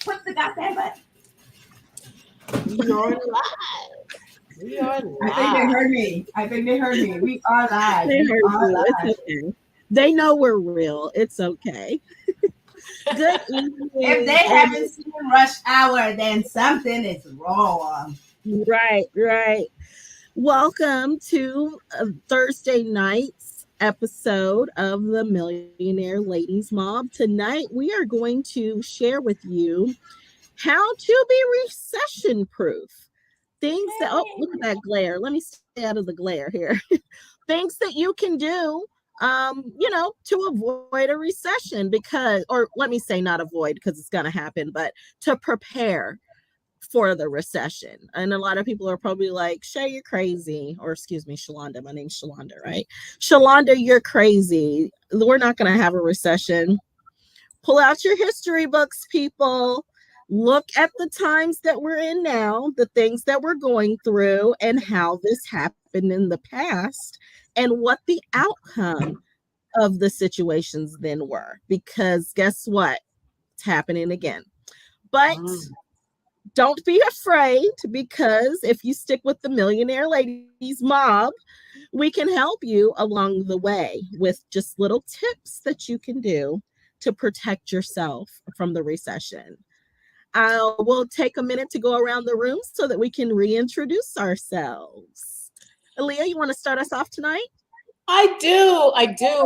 Put the goddamn button. You're live. We are live. I think they heard me. We are live. They We heard are you. live. It's okay. They know we're real. It's okay. Good evening. If they haven't seen Rush Hour, then something is wrong. Right. Welcome to Thursday night's episode of the Millionaire Ladies Mob. Tonight, we are going to share with you how to be recession proof. Things that, oh, look at that glare. Let me stay out of the glare here. Things that you can do to avoid a recession or let me say not avoid because it's going to happen, but to prepare for the recession. And a lot of people are probably like, Shay, you're crazy. Or excuse me, Shalonda. My name's Shalonda, right? Shalonda, you're crazy. We're not going to have a recession. Pull out your history books, people. Look at the times that we're in now, the things that we're going through, and how this happened in the past, and what the outcome of the situations then were. Because guess what? It's happening again. But don't be afraid, because if you stick with the Millionaire Ladies Mob, we can help you along the way with just little tips that you can do to protect yourself from the recession. We'll take a minute to go around the room so that we can reintroduce ourselves. Aaliyah, you want to start us off tonight? I do.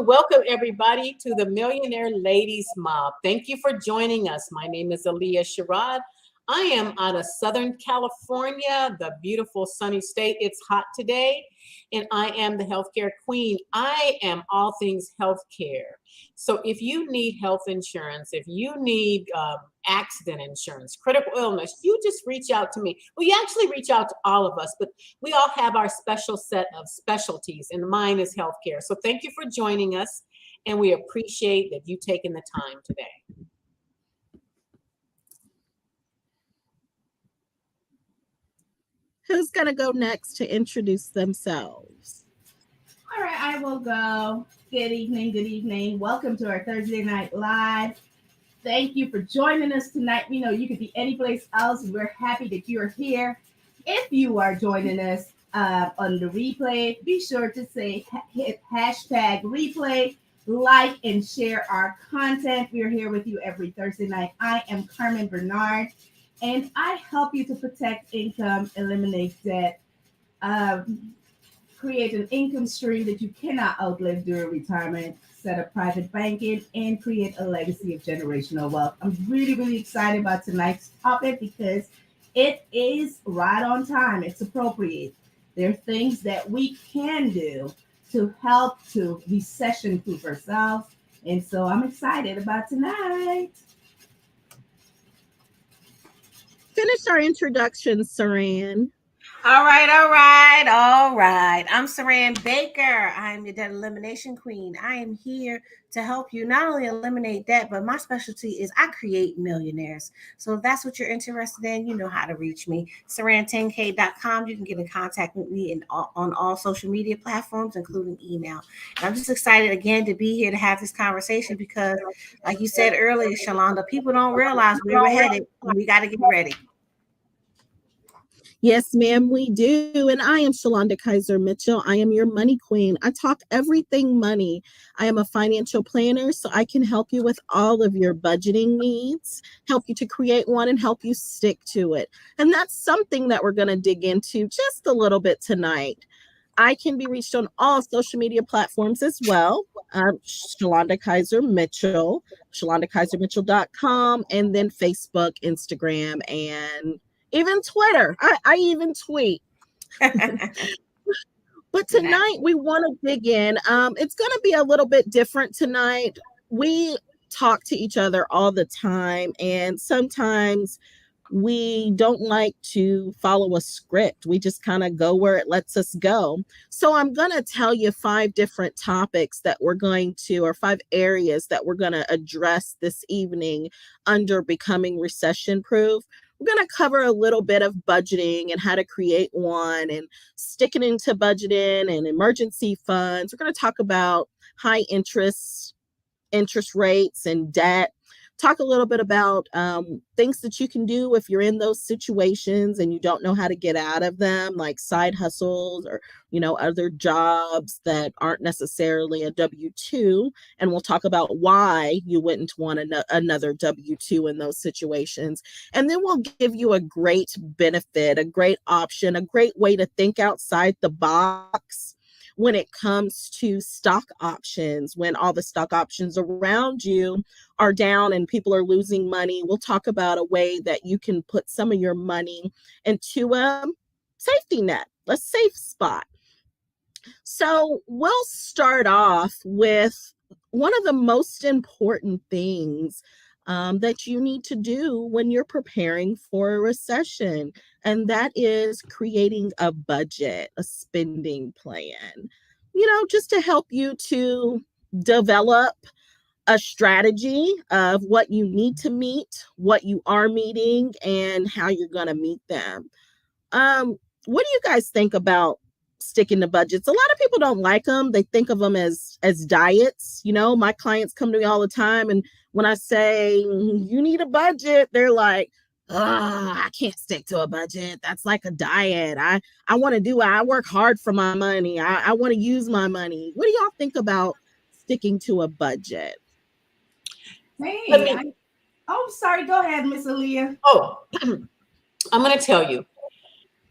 Welcome everybody to the Millionaire Ladies Mob. Thank you for joining us. My name is Aaliyah Sherrod. I am out of Southern California, the beautiful sunny state. It's hot today, and I am the healthcare queen. I am all things healthcare. So if you need health insurance, if you need accident insurance, critical illness, you just reach out to me. Well, you actually reach out to all of us, but we all have our special set of specialties, and mine is healthcare. So thank you for joining us, and we appreciate that you taking the time today. Who's going to go next to introduce themselves? All right, I will go. Good evening. Welcome to our Thursday Night Live. Thank you for joining us tonight. We know you could be anyplace else. We're happy that you're here. If you are joining us on the replay, be sure to hit hashtag replay, like, and share our content. We're here with you every Thursday night. I am Carmen Bernard, and I help you to protect income, eliminate debt, create an income stream that you cannot outlive during retirement, set up private banking, and create a legacy of generational wealth. I'm really excited about tonight's topic because it is right on time. It's appropriate. There are things that we can do to help to recession-proof ourselves. And so I'm excited about tonight. Finish our introduction, Saran. All right. I'm Saran Baker. I'm your debt elimination queen. I am here to help you not only eliminate debt, but my specialty is I create millionaires. So if that's what you're interested in, you know how to reach me. Saran10k.com. You can get in contact with me on all social media platforms, including email. And I'm just excited again to be here to have this conversation because, like you said earlier, Shalonda, people don't realize where we're headed and we got to get ready. Yes, ma'am, we do. And I am Shalonda Kaiser Mitchell. I am your money queen. I talk everything money. I am a financial planner, so I can help you with all of your budgeting needs, help you to create one, and help you stick to it. And that's something that we're going to dig into just a little bit tonight. I can be reached on all social media platforms as well. Shalonda Kaiser Mitchell, ShalondaKaiserMitchell.com, and then Facebook, Instagram, and even Twitter. I even tweet. But tonight we want to dig in. It's going to be a little bit different tonight. We talk to each other all the time, and sometimes we don't like to follow a script. We just kind of go where it lets us go. So I'm going to tell you 5 different topics that we're going to, or 5 areas that we're going to address this evening under becoming recession proof. We're going to cover a little bit of budgeting and how to create one, and sticking into budgeting and emergency funds. We're going to talk about high interest rates and debt. talk a little bit about things that you can do if you're in those situations and you don't know how to get out of them, like side hustles or, other jobs that aren't necessarily a W-2. And we'll talk about why you wouldn't want another W-2 in those situations. And then we'll give you a great benefit, a great option, a great way to think outside the box when it comes to stock options, when all the stock options around you are down and people are losing money. We'll talk about a way that you can put some of your money into a safety net, a safe spot. So we'll start off with one of the most important things that you need to do when you're preparing for a recession, and that is creating a budget, a spending plan, just to help you to develop a strategy of what you need to meet, what you are meeting, and how you're going to meet them. What do you guys think about sticking to budgets? A lot of people don't like them. They think of them as diets. My clients come to me all the time, and when I say you need a budget, they're like, "Oh, I can't stick to a budget. That's like a diet. I want to do it. I work hard for my money. I want to use my money." What do y'all think about sticking to a budget? Hey, oh, sorry. Go ahead, Miss Aaliyah. Oh, I'm going to tell you.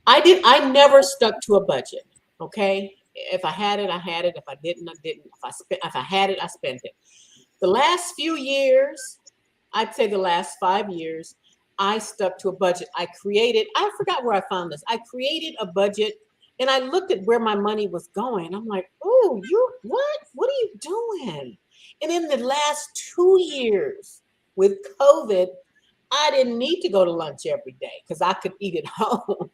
I never stuck to a budget. Okay. If I had it, I had it. If I didn't, I didn't. If I had it, I spent it. The last few years, I'd say the last 5 years, I stuck to a budget. I forgot where I found this. I created a budget and I looked at where my money was going. I'm like, oh, what are you doing? And in the last 2 years with COVID, I didn't need to go to lunch every day because I could eat at home.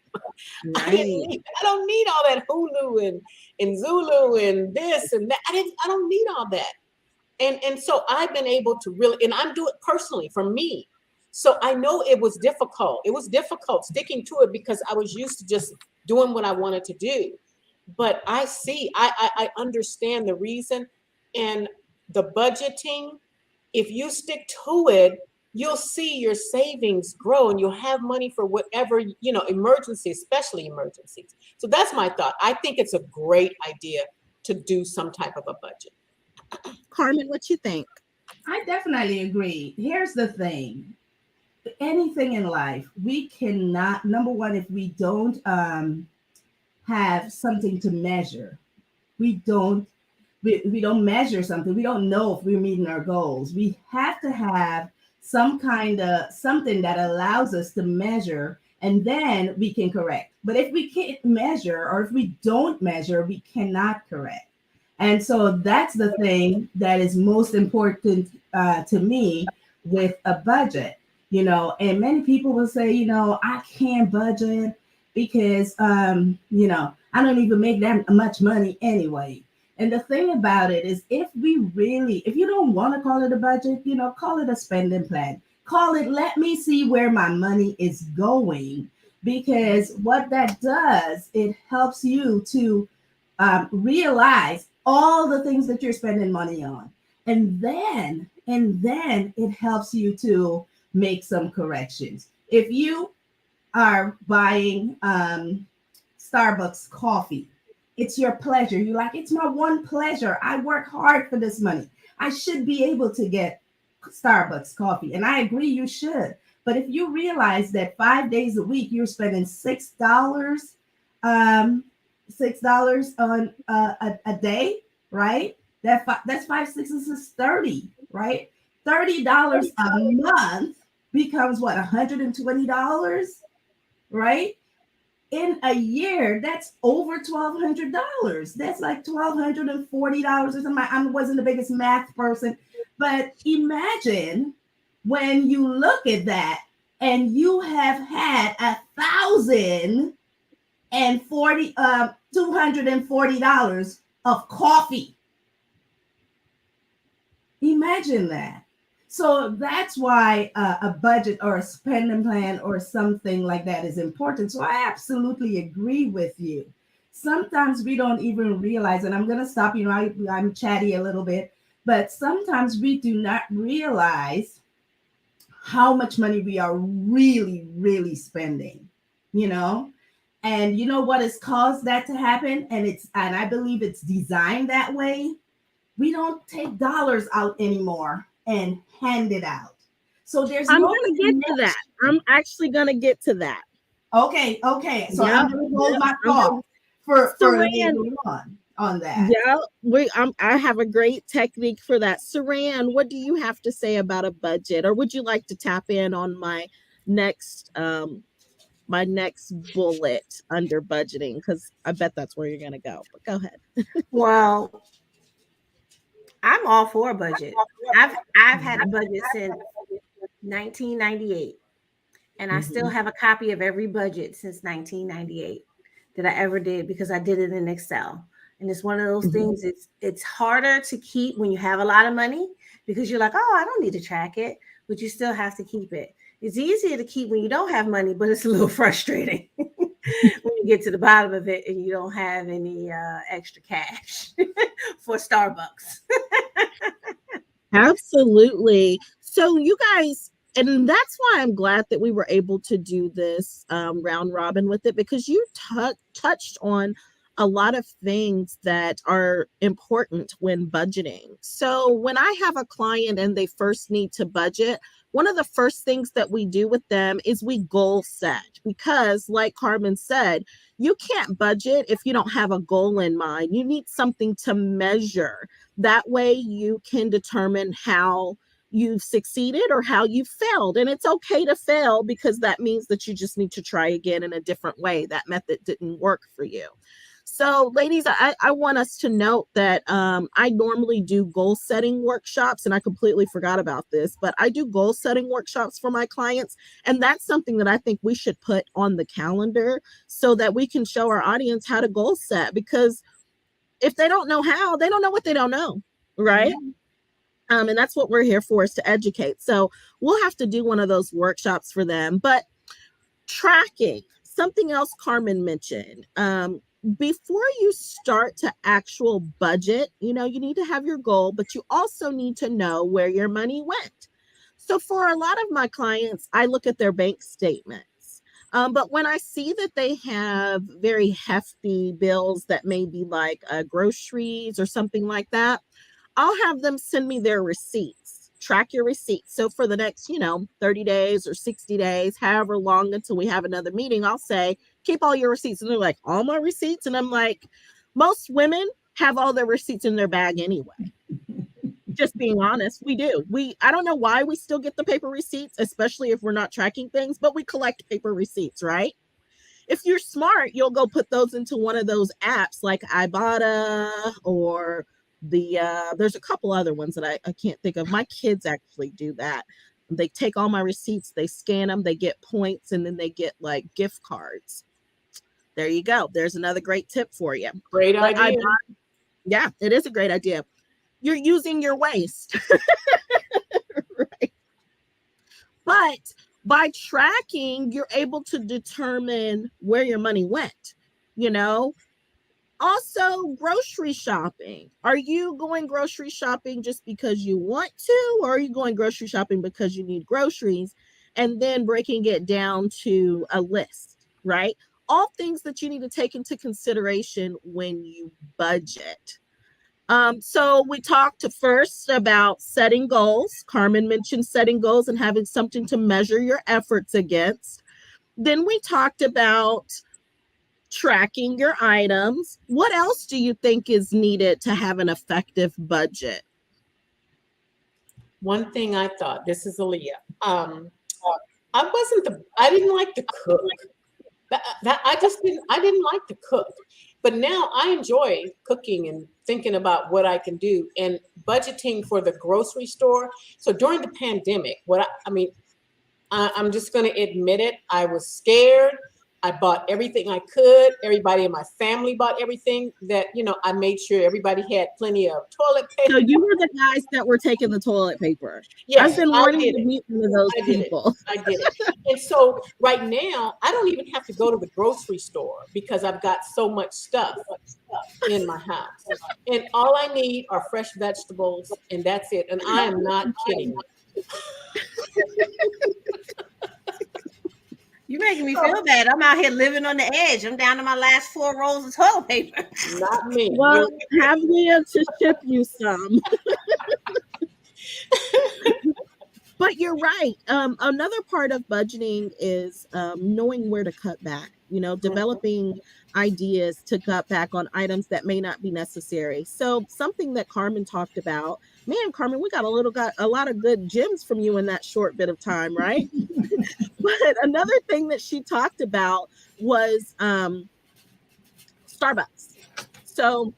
Right. I don't need all that Hulu and Zulu and this and that. I don't need all that. And so I've been able to really, and I'm doing it personally for me. So I know it was difficult. It was difficult sticking to it because I was used to just doing what I wanted to do. But I understand the reason, and the budgeting, if you stick to it, you'll see your savings grow and you'll have money for whatever, emergencies, especially emergencies. So that's my thought. I think it's a great idea to do some type of a budget. Carmen, what you think? I definitely agree. Here's the thing. Anything in life, we cannot, number one, if we don't have something to measure, we don't measure something, we don't know if we're meeting our goals. We have to have some kind of something that allows us to measure, and then we can correct. But if we can't measure, or if we don't measure, we cannot correct. And so that's the thing that is most important to me with a budget. And many people will say, I can't budget because I don't even make that much money anyway. And the thing about it is, if you don't want to call it a budget, call it a spending plan. Call it, let me see where my money is going. Because what that does, it helps you to realize all the things that you're spending money on. And then it helps you to make some corrections. If you are buying Starbucks coffee, it's your pleasure. You're like, it's my one pleasure. I work hard for this money. I should be able to get Starbucks coffee. And I agree, you should. But if you realize that 5 days a week, you're spending $6 on a day, right? That's 5, 6, is 30, right? $30 a month becomes what, $120, right? In a year, that's over $1,200. That's like $1,240 or something. I wasn't the biggest math person, but imagine when you look at that and you have had $240 of coffee. Imagine that. So that's why a budget or a spending plan or something like that is important. So I absolutely agree with you. Sometimes we don't even realize, and I'm going to stop, I'm chatty a little bit, but sometimes we do not realize how much money we are really, really spending, you know? And you know what has caused that to happen? And I believe it's designed that way. We don't take dollars out anymore and hand it out. So there's I'm no gonna get to that. connection. I'm actually gonna get to that. Okay, okay. So Yep, I'm gonna hold yep. my I'm thought gonna, for Saran, later on that. yeah, I have a great technique for that. Saran, what do you have to say about a budget, or would you like to tap in on next my next bullet under budgeting? Because I bet that's where you're gonna go. But go ahead. Well, I'm all for a budget. I've had a budget since 1998, and I still Mhm. have a copy of every budget since 1998 that I ever did because I did it in Excel. And it's one of those Mhm. things, it's harder to keep when you have a lot of money because you're like, oh, I don't need to track it, but you still have to keep it. It's easier to keep when you don't have money, but it's a little frustrating when you get to the bottom of it and you don't have any extra cash for Starbucks. Absolutely. So you guys, and that's why I'm glad that we were able to do this round robin with it, because you touched on a lot of things that are important when budgeting. So when I have a client and they first need to budget, one of the first things that we do with them is we goal set, because like Carmen said, you can't budget if you don't have a goal in mind. You need something to measure. That way you can determine how you've succeeded or how you failed. And it's okay to fail, because that means that you just need to try again in a different way. That method didn't work for you. So ladies, I want us to note that I normally do goal setting workshops, and I completely forgot about this, but I do goal setting workshops for my clients. And that's something that I think we should put on the calendar so that we can show our audience how to goal set, because if they don't know how, they don't know what they don't know, right? And that's what we're here for, is to educate. So we'll have to do one of those workshops for them. But tracking, something else Carmen mentioned. Before you start to actual budget, you need to have your goal, but you also need to know where your money went. So for a lot of my clients, I look at their bank statements. But when I see that they have very hefty bills that may be like groceries or something like that, I'll have them send me their receipts. Track your receipts. So for the next, 30 days or 60 days, however long until we have another meeting, I'll say, keep all your receipts. And they're like, all my receipts? And I'm like, most women have all their receipts in their bag anyway. Just being honest, we do. I don't know why we still get the paper receipts, especially if we're not tracking things, but we collect paper receipts, right? If you're smart, you'll go put those into one of those apps like Ibotta, or there's a couple other ones that I can't think of. My kids actually do that. They take all my receipts, they scan them, they get points, and then they get like gift cards. There you go. There's another great tip for you. Great But idea. yeah, it is a great idea. You're using your waste. Right. But by tracking, you're able to determine where your money went. Also, grocery shopping. Are you going grocery shopping just because you want to, or are you going grocery shopping because you need groceries, and then breaking it down to a list, right? All things that you need to take into consideration when you budget. So we talked first about setting goals. Carmen mentioned setting goals and having something to measure your efforts against. Then we talked about tracking your items. What else do you think is needed to have an effective budget? One thing I thought, this is Aaliyah. I didn't like to cook. I didn't like to cook. But now I enjoy cooking and thinking about what I can do and budgeting for the grocery store. So during the pandemic, I'm just going to admit it. I was scared. I bought everything I could. Everybody in my family bought everything that, I made sure everybody had plenty of toilet paper. So you were the guys that were taking the toilet paper. Yes, I've been wanting to meet one of those people. I did it. And so right now, I don't even have to go to the grocery store because I've got so much stuff in my house. And all I need are fresh vegetables, and that's it. And I am not kidding you. You're making me feel bad. I'm out here living on the edge. I'm down to my last 4 rolls of toilet paper. Not me. Well, have Leah to ship you some. But you're right. Another part of budgeting is knowing where to cut back, developing ideas to cut back on items that may not be necessary. So something that Carmen talked about, man, Carmen, we got a lot of good gems from you in that short bit of time, right? But another thing that she talked about was Starbucks. So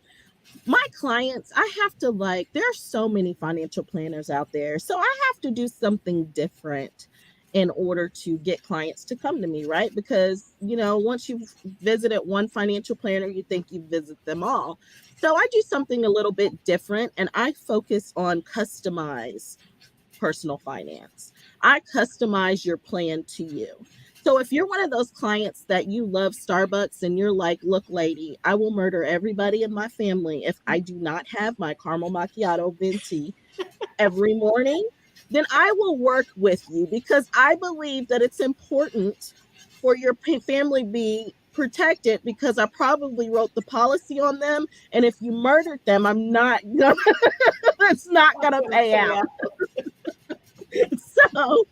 my clients, I have to there's so many financial planners out there. So I have to do something different in order to get clients to come to me, right? Because, once you've visited one financial planner, you think you visit them all. So I do something a little bit different, and I focus on customized personal finance. I customize your plan to you. So if you're one of those clients that you love Starbucks and you're like, look, lady, I will murder everybody in my family if I do not have my caramel macchiato venti every morning, then I will work with you because I believe that it's important for your family be protected because I probably wrote the policy on them. And if you murdered them, it's not going to pay out. So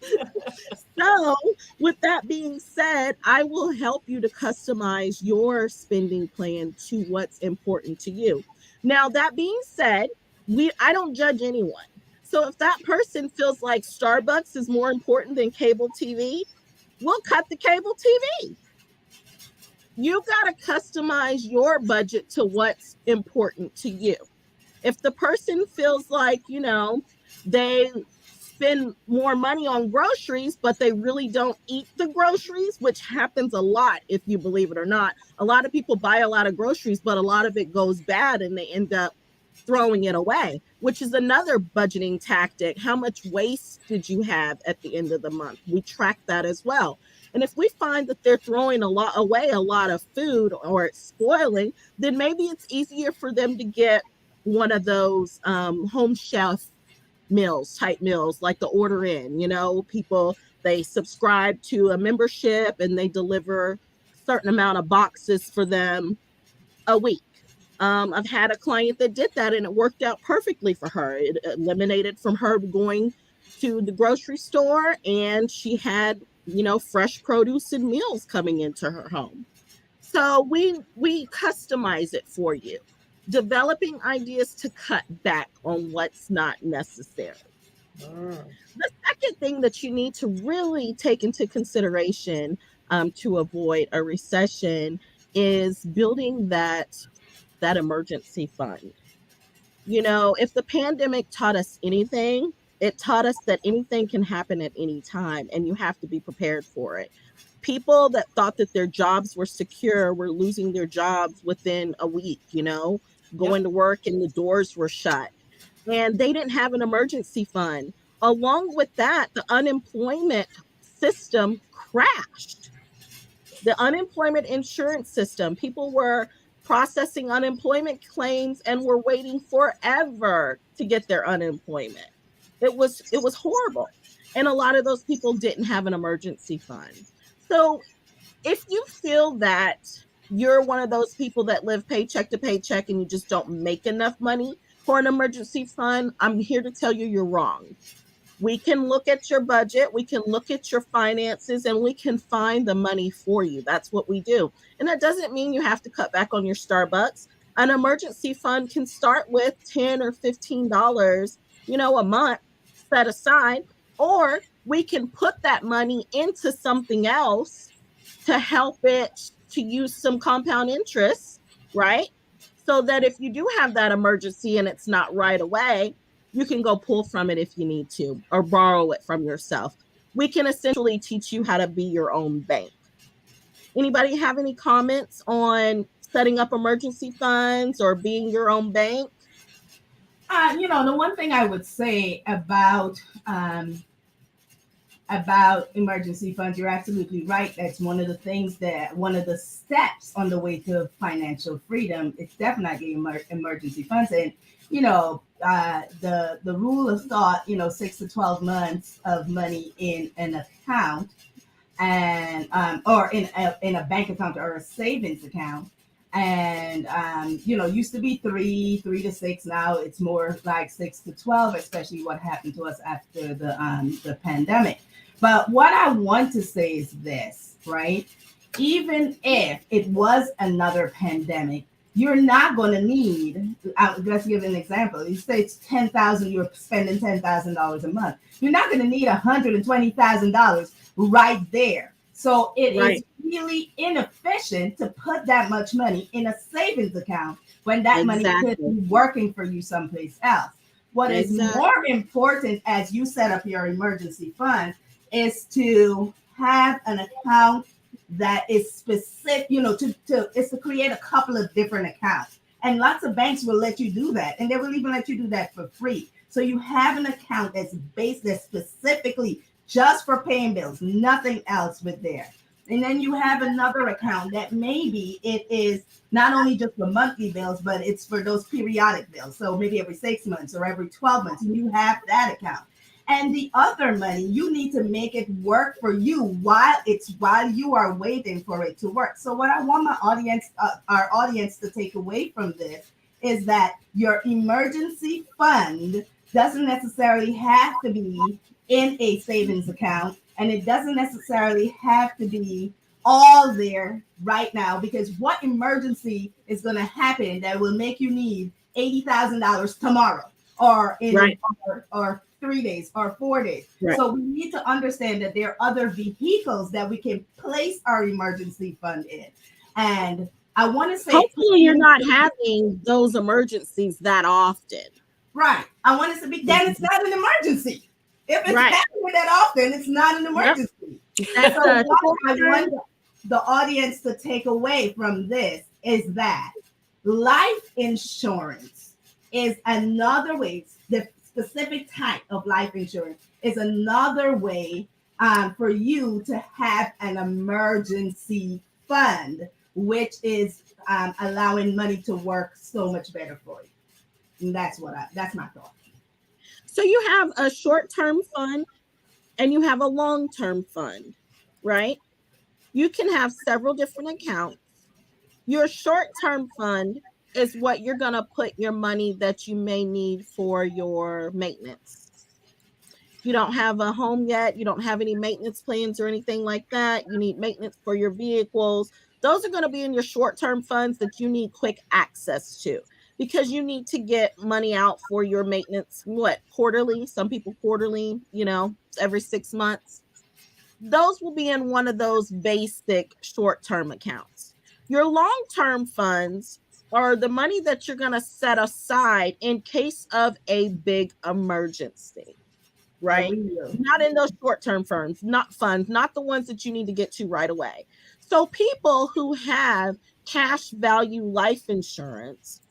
with that being said, I will help you to customize your spending plan to what's important to you. Now, that being said, I don't judge anyone. So if that person feels like Starbucks is more important than cable TV, we'll cut the cable TV. You got to customize your budget to what's important to you. If the person feels like, they spend more money on groceries, but they really don't eat the groceries, which happens a lot, if you believe it or not. A lot of people buy a lot of groceries, but a lot of it goes bad and they end up throwing it away, which is another budgeting tactic. How much waste did you have at the end of the month? We track that as well. And if we find that they're throwing a lot of food or it's spoiling, then maybe it's easier for them to get one of those home chef type meals, like the order in, people, they subscribe to a membership and they deliver a certain amount of boxes for them a week. I've had a client that did that and it worked out perfectly for her. It eliminated from her going to the grocery store, and she had, fresh produce and meals coming into her home. So we customize it for you, developing ideas to cut back on what's not necessary. The second thing that you need to really take into consideration to avoid a recession is building that emergency fund. If the pandemic taught us anything, it taught us that anything can happen at any time and you have to be prepared for it. People that thought that their jobs were secure were losing their jobs within a week, going to work and the doors were shut. And they didn't have an emergency fund. Along with that, the unemployment system crashed. The unemployment insurance system, people were processing unemployment claims and were waiting forever to get their unemployment. It was horrible. And a lot of those people didn't have an emergency fund. So if you feel that you're one of those people that live paycheck to paycheck and you just don't make enough money for an emergency fund, I'm here to tell you you're wrong. We can look at your budget, we can look at your finances, and we can find the money for you. That's what we do. And that doesn't mean you have to cut back on your Starbucks. An emergency fund can start with $10 or $15, a month set aside, or we can put that money into something else to help it to use some compound interest, right? So that if you do have that emergency and it's not right away, you can go pull from it if you need to, or borrow it from yourself. We can essentially teach you how to be your own bank. Anybody have any comments on setting up emergency funds or being your own bank? The one thing I would say about about emergency funds, you're absolutely right. That's one of the things that one of the steps on the way to financial freedom. It's definitely emergency funds, and the rule of thought, 6 to 12 months of money in an account, and or in a bank account or a savings account. And used to be three to six. Now it's more like 6 to 12, especially what happened to us after the pandemic. But what I want to say is this, right? Even if it was another pandemic, you're not going to need. Let's give an example. You say it's 10,000. You're spending $10,000 a month. You're not going to need $120,000 right there. So it is really inefficient to put that much money in a savings account when that money could be working for you someplace else. What is more important as you set up your emergency fund is to have an account that is specific, is to create a couple of different accounts. And lots of banks will let you do that. And they will even let you do that for free. So you have an account that's specifically just for paying bills, nothing else with there. And then you have another account that maybe it is not only just for monthly bills, but it's for those periodic bills. So maybe every 6 months or every 12 months, and you have that account. And the other money, you need to make it work for you while you are waiting for it to work. So what I want our audience to take away from this is that your emergency fund doesn't necessarily have to be in a savings account, and it doesn't necessarily have to be all there right now, because what emergency is going to happen that will make you need $80,000 tomorrow or in or 3 days or 4 days. Right. So we need to understand that there are other vehicles that we can place our emergency fund in. And I want to say, hopefully you're not having those emergencies that often. Right. I want to say, then it's not an emergency. If it's happening that often, it's not an emergency. Yep. So what I want the audience to take away from this is that life insurance is another way. The specific type of life insurance is another way for you to have an emergency fund, which is allowing money to work so much better for you. And that's my thought. So you have a short-term fund and you have a long-term fund, right? You can have several different accounts. Your short-term fund is what you're going to put your money that you may need for your maintenance. You don't have a home yet. You don't have any maintenance plans or anything like that. You need maintenance for your vehicles. Those are going to be in your short-term funds that you need quick access to, because you need to get money out for your maintenance, quarterly? Some people quarterly, every 6 months. Those will be in one of those basic short-term accounts. Your long-term funds are the money that you're going to set aside in case of a big emergency, right? Not in those short-term funds, not the ones that you need to get to right away. So people who have cash value life insurance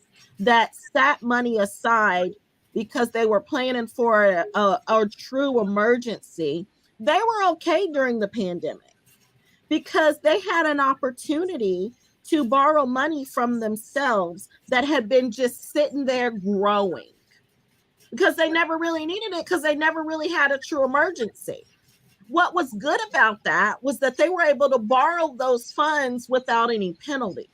that set money aside because they were planning for a true emergency, they were okay during the pandemic because they had an opportunity to borrow money from themselves that had been just sitting there growing because they never really needed it, because they never really had a true emergency. What was good about that was that they were able to borrow those funds without any penalties.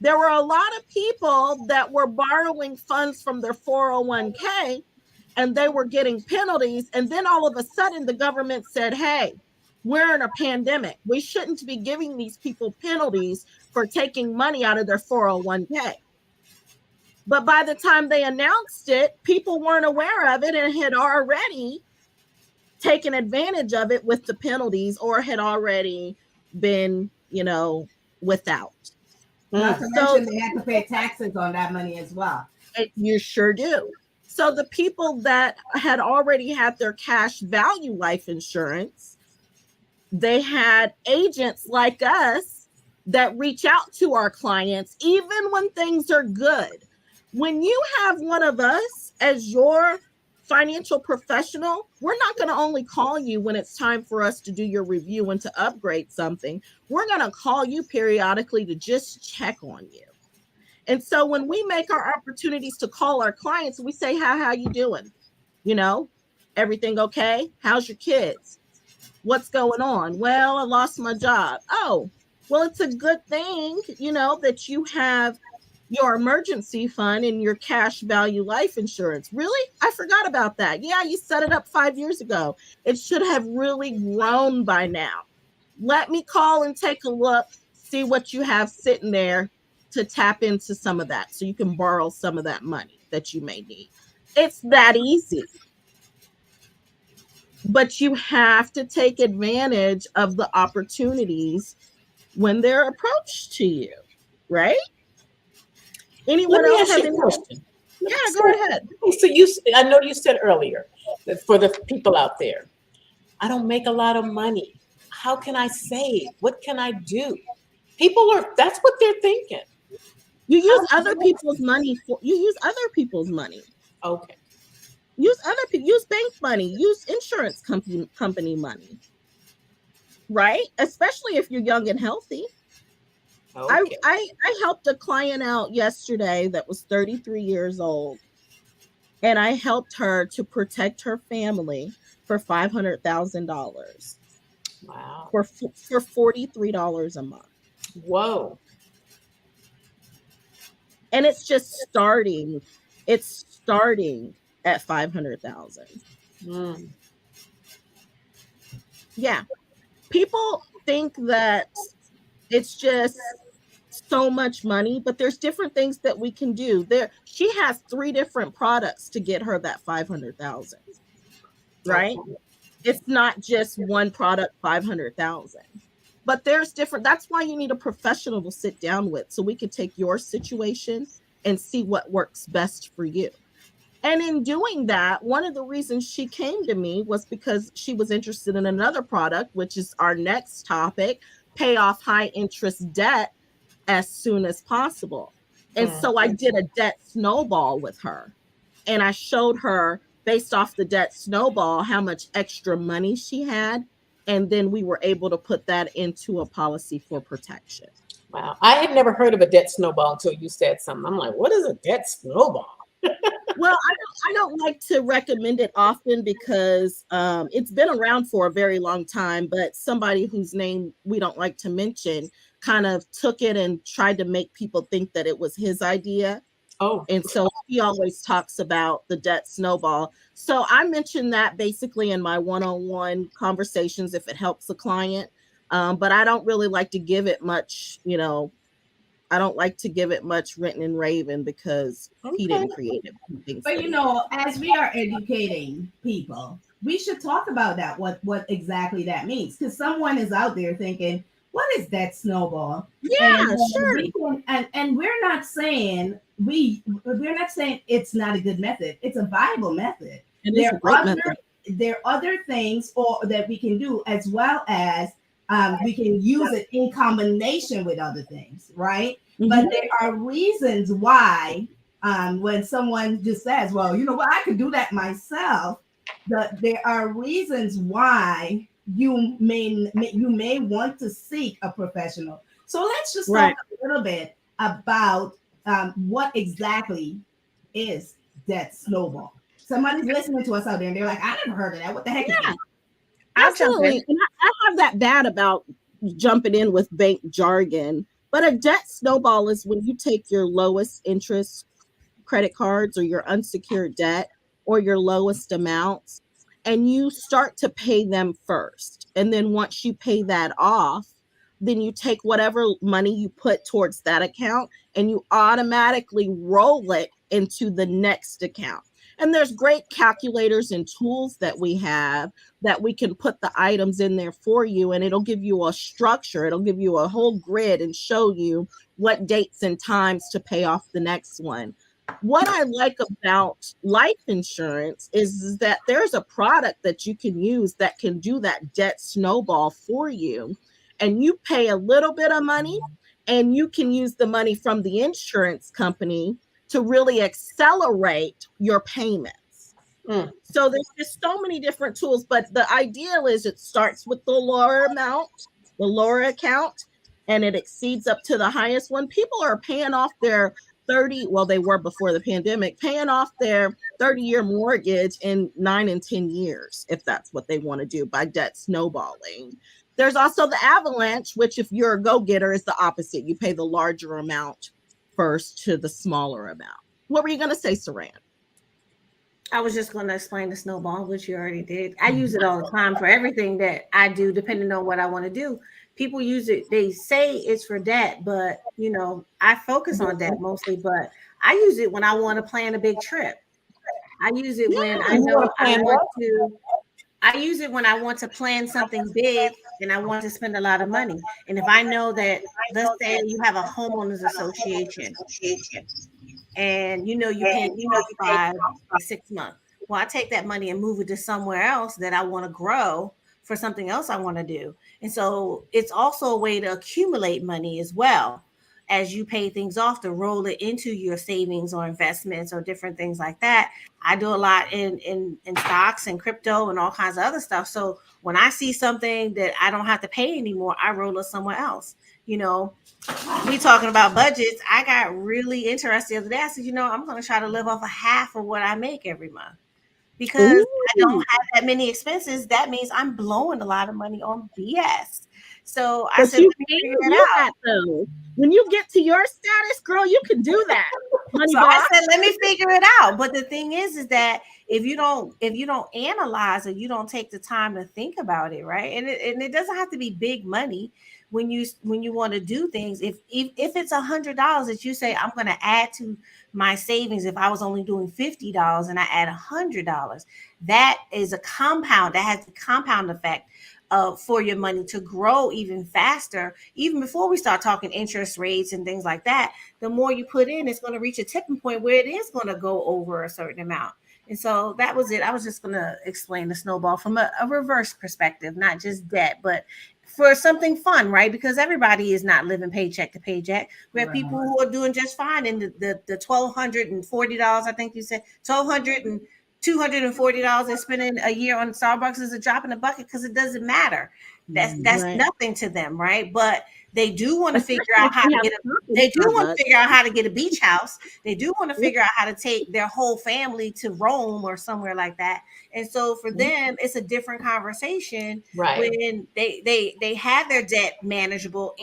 There were a lot of people that were borrowing funds from their 401k and they were getting penalties. And then all of a sudden the government said, hey, we're in a pandemic. We shouldn't be giving these people penalties for taking money out of their 401k. But by the time they announced it, people weren't aware of it and had already taken advantage of it with the penalties, or had already been, without. Not to mention they had to pay taxes on that money as well. You sure do. So the people that had already had their cash value life insurance, they had agents like us that reach out to our clients, even when things are good. When you have one of us as your financial professional, we're not going to only call you when it's time for us to do your review and to upgrade something. We're going to call you periodically to just check on you. And so when we make our opportunities to call our clients, we say, how you doing? You know, everything okay? How's your kids? What's going on? Well, I lost my job. Oh, well, it's a good thing, that you have your emergency fund and your cash value life insurance. Really? I forgot about that. Yeah, you set it up 5 years ago. It should have really grown by now. Let me call and take a look, see what you have sitting there to tap into some of that so you can borrow some of that money that you may need. It's that easy. But you have to take advantage of the opportunities when they're approached to you, right? Anyone Let me else ask have you any? a question. Yeah, So, go ahead. so I know you said earlier that for the people out there, I don't make a lot of money. How can I save? What can I do? That's what they're thinking. You use How other people's money Okay. Use bank money, use insurance company money, right? Especially if you're young and healthy. Okay. I helped a client out yesterday that was 33 years old, and I helped her to protect her family for $500,000 Wow. for $43 a month. Whoa. And it's just starting. It's starting at 500,000. Mm. Yeah. People think that it's just so much money, but there's different things that we can do. She has 3 different products to get her that 500,000. Right? Okay. It's not just one product, 500,000. But there's different. That's why you need a professional to sit down with so we can take your situation and see what works best for you. And in doing that, one of the reasons she came to me was because she was interested in another product, which is our next topic, pay off high interest debt as soon as possible. And so I did a debt snowball with her. And I showed her, based off the debt snowball, how much extra money she had. And then we were able to put that into a policy for protection. Wow. I had never heard of a debt snowball until you said something. I'm like, what is a debt snowball? Well, I don't like to recommend it often because it's been around for a very long time, but somebody whose name we don't like to mention kind of took it and tried to make people think that it was his idea. Oh. And so he always talks about the debt snowball. So I mentioned that basically in my one-on-one conversations if it helps a client. But I don't really like to give it much, I don't like to give it much written and raven because he didn't create it. But as we are educating people, we should talk about that. What exactly that means? Because someone is out there thinking, "What is that snowball?" Yeah, sure. And we're not saying it's not a good method. It's a viable method. There are other things that we can do, as well as we can use it in combination with other things, right? Mm-hmm. But there are reasons why when someone just says, well, you know what, I could do that myself. There are reasons why you may want to seek a professional. So let's just talk a little bit about what exactly is debt snowball. Somebody's listening to us out there and they're like, I never heard of that. What the heck is that? Absolutely. And I have that bad about jumping in with bank jargon, but a debt snowball is when you take your lowest interest credit cards or your unsecured debt or your lowest amounts and you start to pay them first. And then once you pay that off, then you take whatever money you put towards that account and you automatically roll it into the next account. And there's great calculators and tools that we have that we can put the items in there for you, and it'll give you a structure. It'll give you a whole grid and show you what dates and times to pay off the next one. What I like about life insurance is that there's a product that you can use that can do that debt snowball for you. And you pay a little bit of money and you can use the money from the insurance company to really accelerate your payments. So there's just so many different tools, but the ideal is it starts with the lower amount, the lower account, and it exceeds up to the highest one. People are paying off their 30, well, they were before the pandemic, paying off their 30-year mortgage in 9 and 10 years, if that's what they want to do, by debt snowballing. There's also the avalanche, which if you're a go-getter is the opposite. You pay the larger amount first to the smaller amount. What were you going to say, Saran? I was just going to explain the snowball, which you already did. I use it all the time for everything that I do, depending on what I want to do. People use it. They say it's for debt, but I focus on debt mostly, but I use it when I want to plan a big trip. I use it when I know I want to. I use it when I want to plan something big and I want to spend a lot of money. And if I know that, let's say you have a homeowners association and you pay off by 6 months. Well, I take that money and move it to somewhere else that I want to grow for something else I want to do. And so it's also a way to accumulate money as well as you pay things off, to roll it into your savings or investments or different things like that. I do a lot in stocks and crypto and all kinds of other stuff. So when I see something that I don't have to pay anymore, I roll it somewhere else. We talking about budgets. I got really interested the other day. I said, I'm going to try to live off a half of what I make every month, because I don't have that many expenses. That means I'm blowing a lot of money on BS. So I said, let me figure it out. Though. When you get to your status, girl, you can do that. So I said, let me figure it out. But the thing is that if you don't analyze it, you don't take the time to think about it, right? And it doesn't have to be big money when you want to do things. If it's $100 that you say I'm going to add to my savings, if I was only doing $50 and I add $100, that is a compound. That has the compound effect for your money to grow even faster. Even before we start talking interest rates and things like that, the more you put in, it's going to reach a tipping point where it is going to go over a certain amount. And so that was it. I was just going to explain the snowball from a reverse perspective, not just debt, but for something fun, right? Because everybody is not living paycheck to paycheck. We have people who are doing just fine. And the $1,240, I think you said, $240 they're spending a year on Starbucks is a drop in the bucket, because it doesn't matter. That's nothing to them, right? But they do want to figure out how to get a beach house. They do want to figure out how to take their whole family to Rome or somewhere like that. And so for them, it's a different conversation, right? When they have their debt manageable,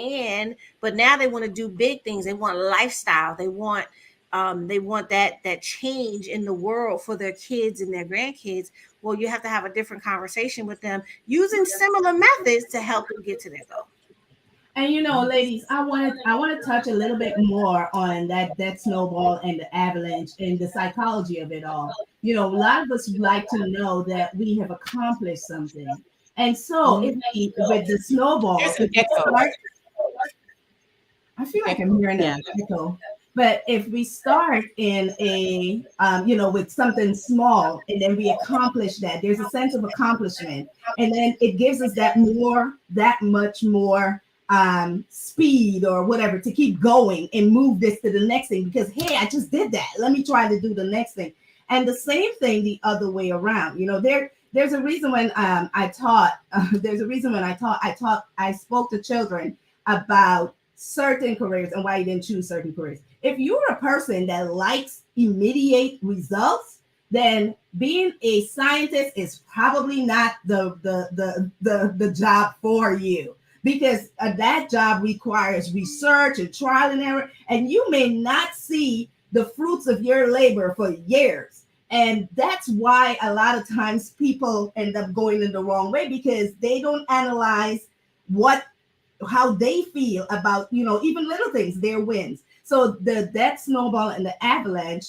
but now they want to do big things. They want lifestyle. They want that change in the world for their kids and their grandkids. Well, you have to have a different conversation with them using similar methods to help them get to their goal. And ladies, I want to touch a little bit more on that snowball and the avalanche and the psychology of it all. A lot of us like to know that we have accomplished something. And so with the snowball, I feel like I'm hearing an echo. But if we start in a, with something small, and then we accomplish that, there's a sense of accomplishment, and then it gives us that much more speed or whatever to keep going and move this to the next thing, because, hey, I just did that. Let me try to do the next thing. And the same thing the other way around. There's a reason when I spoke to children about certain careers and why you didn't choose certain careers. If you're a person that likes immediate results, then being a scientist is probably not the job for you, because that job requires research and trial and error, and you may not see the fruits of your labor for years. And that's why a lot of times people end up going in the wrong way, because they don't analyze how they feel about, even little things, their wins. So that snowball and the avalanche,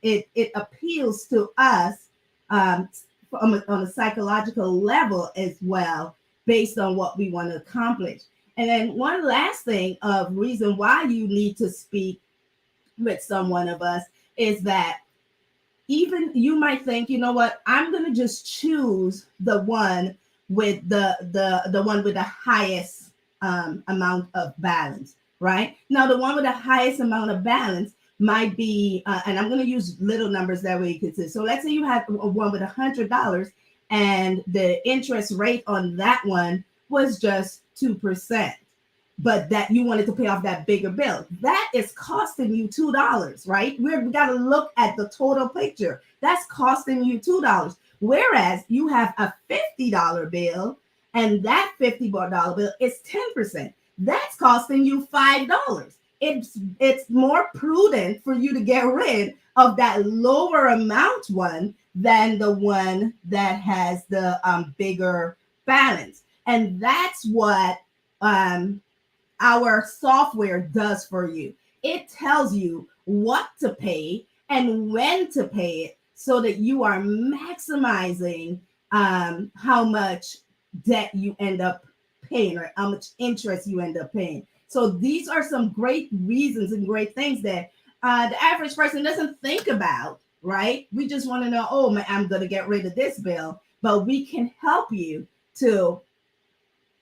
it appeals to us on a psychological level as well, based on what we want to accomplish. And then one last thing of reason why you need to speak with someone of us is that even you might think, I'm going to just choose the one with the one with the highest amount of balance, right? Now, the one with the highest amount of balance might be, and I'm going to use little numbers that way you could see. So let's say you have one with $100 and the interest rate on that one was just 2%, but that you wanted to pay off that bigger bill. That is costing you $2, right? We got to look at the total picture. That's costing you $2. Whereas you have a $50 bill and that $50 bill is 10%. That's costing you $5. It's more prudent for you to get rid of that lower amount one than the one that has the bigger balance. And that's what our software does for you. It tells you what to pay and when to pay it so that you are maximizing how much debt you end up paying or how much interest you end up paying. So these are some great reasons and great things that the average person doesn't think about, right? We just want to know, oh, man, I'm going to get rid of this bill, but we can help you to,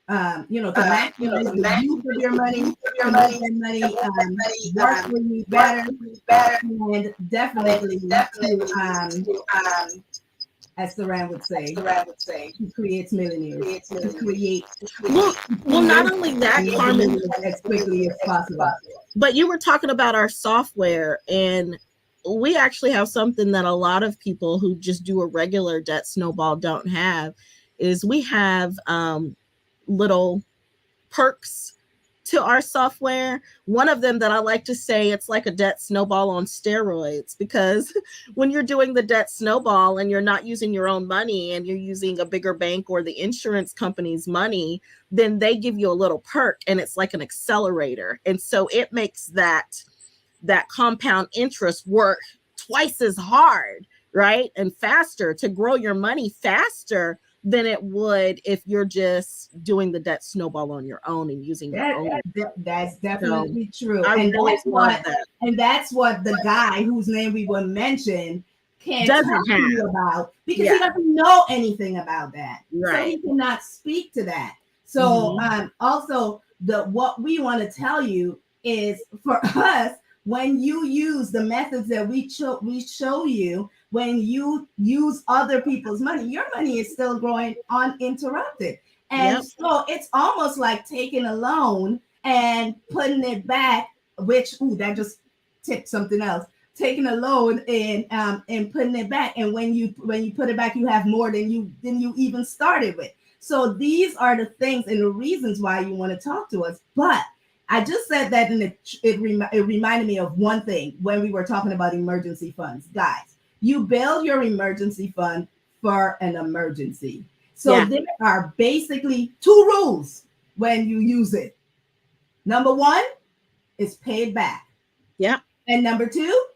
to maximize the use of your money, work for you better, and definitely to, as Saran would say, he creates millionaires. To create. Well, not only that, Carmen, as quickly as possible. But you were talking about our software, and we actually have something that a lot of people who just do a regular debt snowball don't have. Is we have little perks to our software. One of them that I like to say, it's like a debt snowball on steroids, because when you're doing the debt snowball and you're not using your own money and you're using a bigger bank or the insurance company's money, then they give you a little perk and it's like an accelerator. And so it makes that compound interest work twice as hard, right? And faster to grow your money faster than it would if you're just doing the debt snowball on your own and using your own. That's definitely true. And that's what the guy whose name we will mention can't talk to you about, because he doesn't know anything about that. Right. So he cannot speak to that. So also what we want to tell you is, for us, when you use the methods that we show you, when you use other people's money, your money is still growing uninterrupted. And so it's almost like taking a loan and putting it back, which, that just tipped something else. Taking a loan and putting it back. And when you put it back, you have more than you even started with. So these are the things and the reasons why you want to talk to us. But I just said that, and it reminded me of one thing when we were talking about emergency funds. Guys, you build your emergency fund for an emergency. So there are basically 2 rules when you use it. Number 1 is paid back. Yeah. And number 2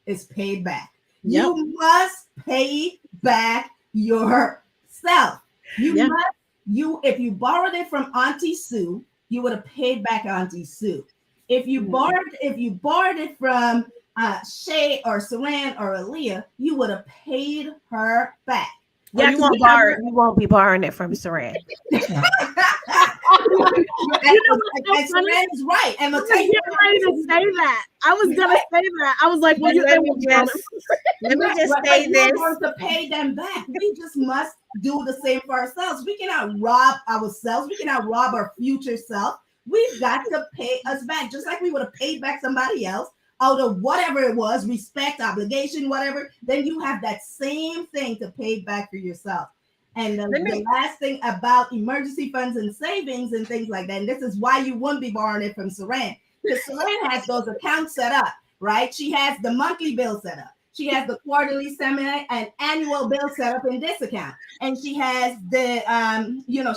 is paid back. Yep. You must pay back yourself. If you borrowed it from Auntie Sue, you would have paid back Auntie Sue. If you borrowed it from Shay or Saran or Aaliyah, you would have paid her back. Yeah, you won't be borrowing it from Saran. And Saran is right. And I'll tell you, ready to say that. I was gonna say that. I was like, well, let me just say this. We're going to pay them back. We just must do the same for ourselves. We cannot rob ourselves. We cannot rob our future self. We've got to pay us back, just like we would have paid back somebody else out of whatever it was, respect, obligation, whatever. Then you have that same thing to pay back for yourself. And the last thing about emergency funds and savings and things like that, and this is why you wouldn't be borrowing it from Saran, because Saran has those accounts set up, right? She has the monthly bill set up. She has the quarterly, semi, and annual bill set up in this account. And she has the,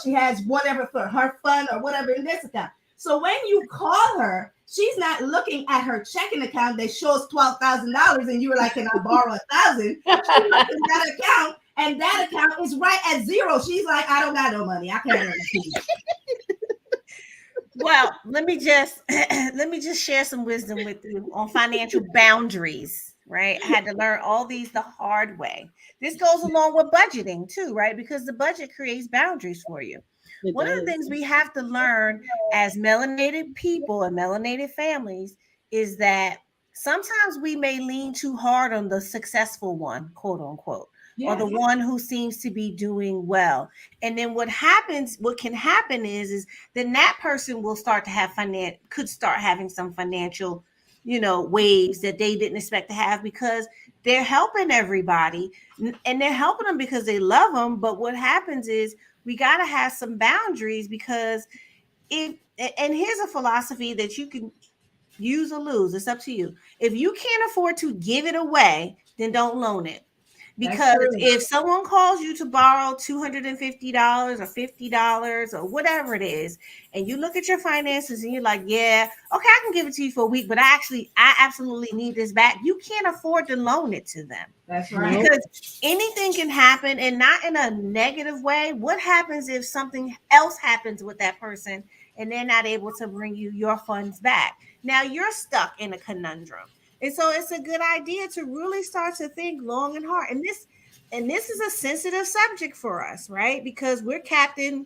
she has whatever for her fund or whatever in this account. So when you call her, she's not looking at her checking account that shows $12,000 and you were like, can I borrow $1,000? She looks at that account and that account is right at 0. She's like, I don't got no money. I can't run it. Well, let me just share some wisdom with you on financial boundaries, right? I had to learn all these the hard way. This goes along with budgeting too, right? Because the budget creates boundaries for you. One of the things we have to learn as melanated people and melanated families is that sometimes we may lean too hard on the successful one, quote unquote, or the Yes. one who seems to be doing well. And then what can happen is then that person will start to have could start having some financial, waves that they didn't expect to have, because they're helping everybody, and they're helping them because they love them. But what happens is we got to have some boundaries, because if and here's a philosophy that you can use or lose. It's up to you. If you can't afford to give it away, then don't loan it. That's Because true. if someone calls you to borrow $250 or $50 or whatever it is, and you look at your finances and you're like, yeah, okay, I can give it to you for a week, but I absolutely need this back. You can't afford to loan it to them, That's right. Nope. because anything can happen, and not in a negative way. What happens if something else happens with that person and they're not able to bring you your funds back? Now you're stuck in a conundrum. And so it's a good idea to really start to think long and hard. And this is a sensitive subject for us, right? Because we're Captain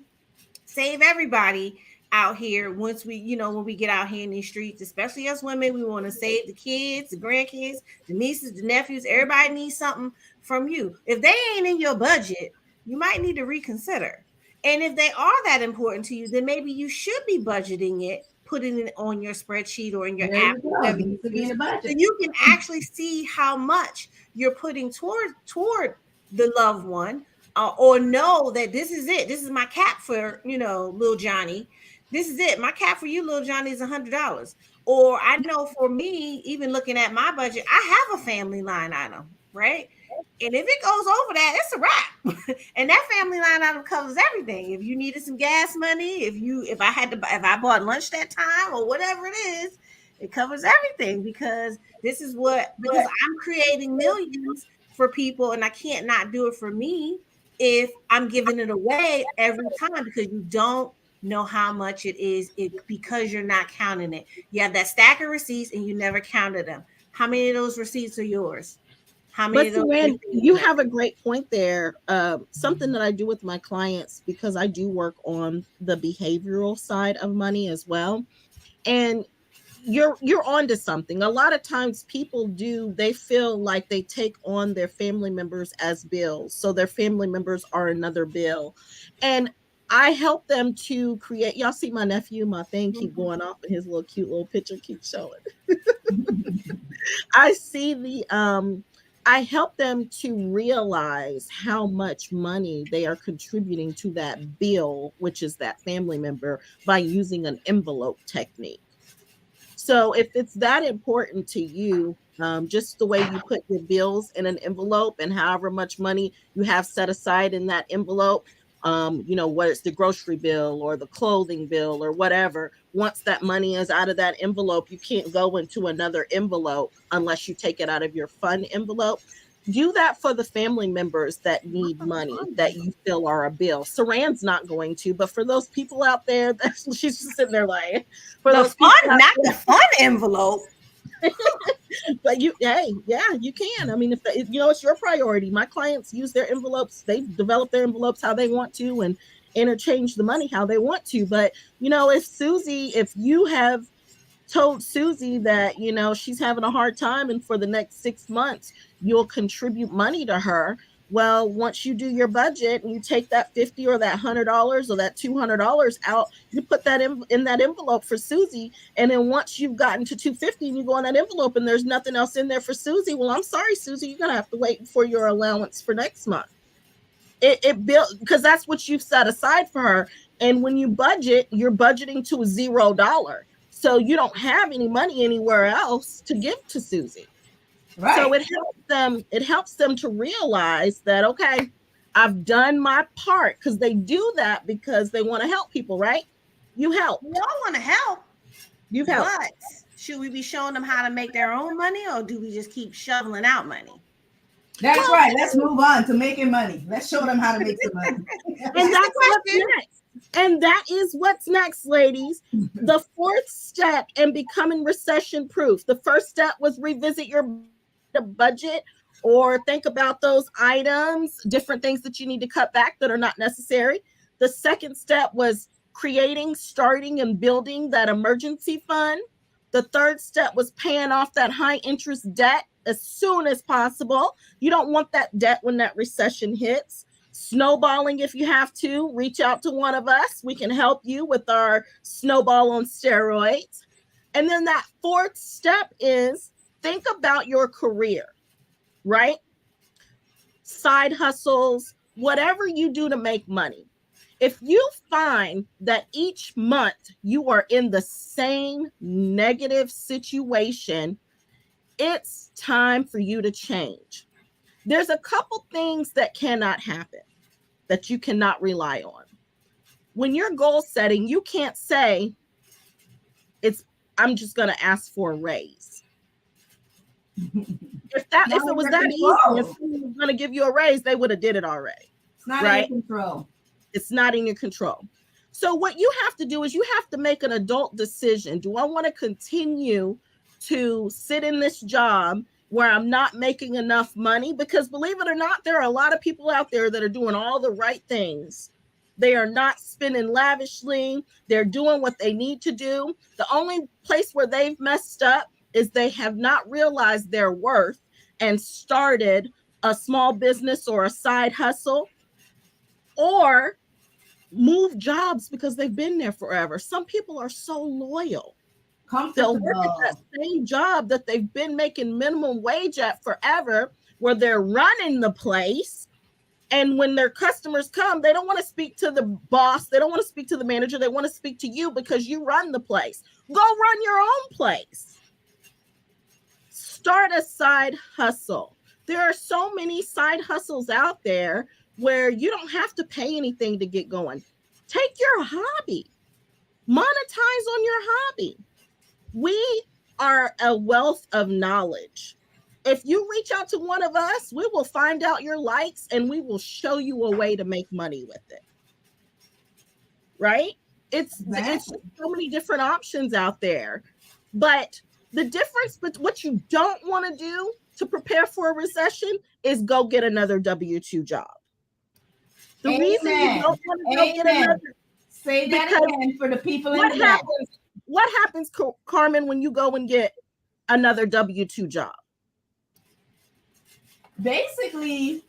Save Everybody out here. Once when we get out here in these streets, especially us women, we want to save the kids, the grandkids, the nieces, the nephews. Everybody needs something from you. If they ain't in your budget, you might need to reconsider. And if they are that important to you, then maybe you should be budgeting it, putting it on your spreadsheet or in your There app, you go. whatever It you needs to be in use, the so budget. you can actually see how much you're putting toward the loved one, or know that this is it. This is my cap for little Johnny. This is it. My cap for you, little Johnny, is $100. Or I know for me, even looking at my budget, I have a family line item, right? And if it goes over that, it's a wrap. And that family line item covers everything. If you needed some gas money, if I bought lunch that time or whatever it is, it covers everything, because I'm creating millions for people, and I can't not do it for me if I'm giving it away every time, because you don't know how much because you're not counting it. You have that stack of receipts and you never counted them. How many of those receipts are yours? How many But of those Saran, receipts you are have a great point there. Something that I do with my clients, because I do work on the behavioral side of money as well. And you're onto something. A lot of times people they feel like they take on their family members as bills. So their family members are another bill. And I help them to create, y'all see my nephew, my thing keep Mhm. going off and his little cute little picture keeps showing. I see I help them to realize how much money they are contributing to that bill, which is that family member, by using an envelope technique. So if it's that important to you, just the way you put your bills in an envelope and however much money you have set aside in that envelope, whether it's the grocery bill or the clothing bill or whatever, once that money is out of that envelope, you can't go into another envelope unless you take it out of your fund envelope. Do that for the family members that need money that you feel are a bill. Saran's not going to, but for those people out there, she's just sitting there like, for The those people fun, out not the there, fun envelope. but hey, yeah, you can. I mean, if it's your priority. My clients use their envelopes. They develop their envelopes how they want to and interchange the money how they want to. But if you have told Susie that she's having a hard time and for the next 6 months you'll contribute money to her, well, once you do your budget and you take that 50 or that $100 or that $200 out, you put that in that envelope for Susie. And then once you've gotten to 250 and you go on that envelope and there's nothing else in there for Susie, well, I'm sorry, Susie, you're gonna have to wait for your allowance for next month. It built, because that's what you've set aside for her. And when you budget, you're budgeting to $0, so you don't have any money anywhere else to give to Susie. So Right. it helps them to realize that, okay, I've done my part, because they do that because they want to help people, right? You help. We all want to help, You've helped. but should we be showing them how to make their own money, or do we just keep shoveling out money? That's Well, right. Let's move on to making money. Let's show them how to make some money. and that's what's question. next. And that is what's next, ladies. The fourth step in becoming recession proof. The first step was revisit your budget, or think about those items, different things that you need to cut back that are not necessary. The second step was starting and building that emergency fund. The third step was paying off that high interest debt as soon as possible. You don't want that debt when that recession hits. Snowballing if you have to. Reach out to one of us. We can help you with our snowball on steroids. And then that fourth step is think about your career, right? Side hustles, whatever you do to make money. If you find that each month you are in the same negative situation, it's time for you to change. There's a couple things that cannot happen, that you cannot rely on. When you're goal setting, you can't say, I'm just going to ask for a raise. If it was that easy, if someone was going to give you a raise, they would have did it already. It's not in your control. It's not in your control. So what you have to do is you have to make an adult decision. Do I want to continue to sit in this job where I'm not making enough money? Because believe it or not, there are a lot of people out there that are doing all the right things. They are not spending lavishly. They're doing what they need to do. The only place where they've messed up is they have not realized their worth and started a small business or a side hustle, or move jobs because they've been there forever. Some people are so loyal. They'll work at that same job that they've been making minimum wage at forever, where they're running the place. And when their customers come, they don't want to speak to the boss. They don't want to speak to the manager. They want to speak to you because you run the place. Go run your own place. Start a side hustle. There are so many side hustles out there where you don't have to pay anything to get going. Take your hobby. Monetize on your hobby. We are a wealth of knowledge. If you reach out to one of us, we will find out your likes and we will show you a way to make money with it. Right? It's so many different options out there. But the difference, but what you don't want to do to prepare for a recession is go get another W-2 job. The reason you don't want to go get another, say that again for the people in the back. What happens, Carmen, when you go and get another W-2 job? Basically,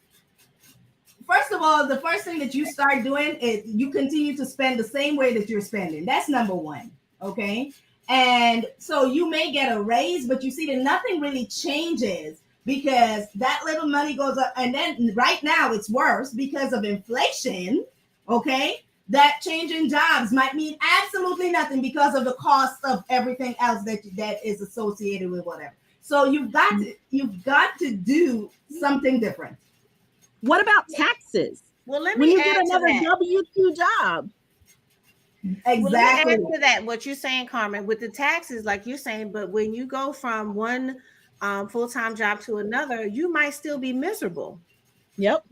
first of all, the first thing that you start doing is you continue to spend the same way that you're spending. That's number one. Okay. And so you may get a raise, but you see that nothing really changes because that little money goes up. And then right now it's worse because of inflation. Okay. That change in jobs might mean absolutely nothing because of the cost of everything else that is associated with whatever. So you've got to do something different. What about taxes? Well, let when me you add get another W-2 job. Exactly. Well, let me add to that what you're saying, Carmen, with the taxes, like you're saying, but when you go from one full-time job to another, you might still be miserable. Yep.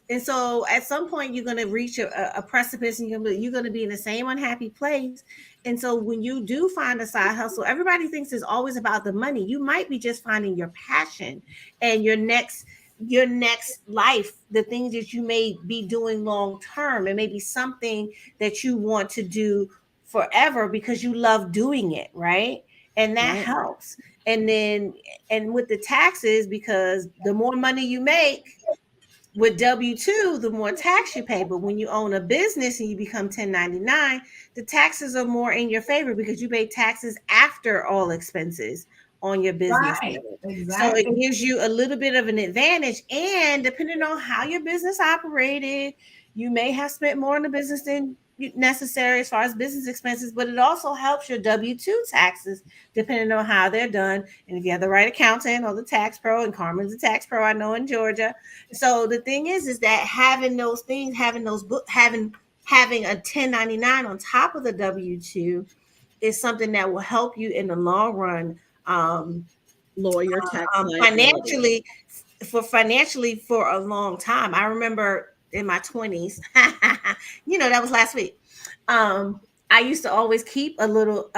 And so at some point you're going to reach a precipice and you're going to be in the same unhappy place. And so when you do find a side hustle, everybody thinks it's always about the money. You might be just finding your passion and your next life, the things that you may be doing long term. It may be something that you want to do forever because you love doing it, right? And that helps. And with the taxes, because the more money you make with W-2, the more tax you pay. But when you own a business and you become 1099, the taxes are more in your favor because you pay taxes after all expenses on your business. Right. Exactly. So it gives you a little bit of an advantage. And depending on how your business operated, you may have spent more in the business than necessary as far as business expenses, but it also helps your W-2 taxes depending on how they're done. And if you have the right accountant or the tax pro, and Carmen's a tax pro, I know, in Georgia. So the thing is that having those things, having a 1099 on top of the W-2 is something that will help you in the long run. Lawyer tax financially for a long time. I remember in my 20s, that was last week. I used to always keep a little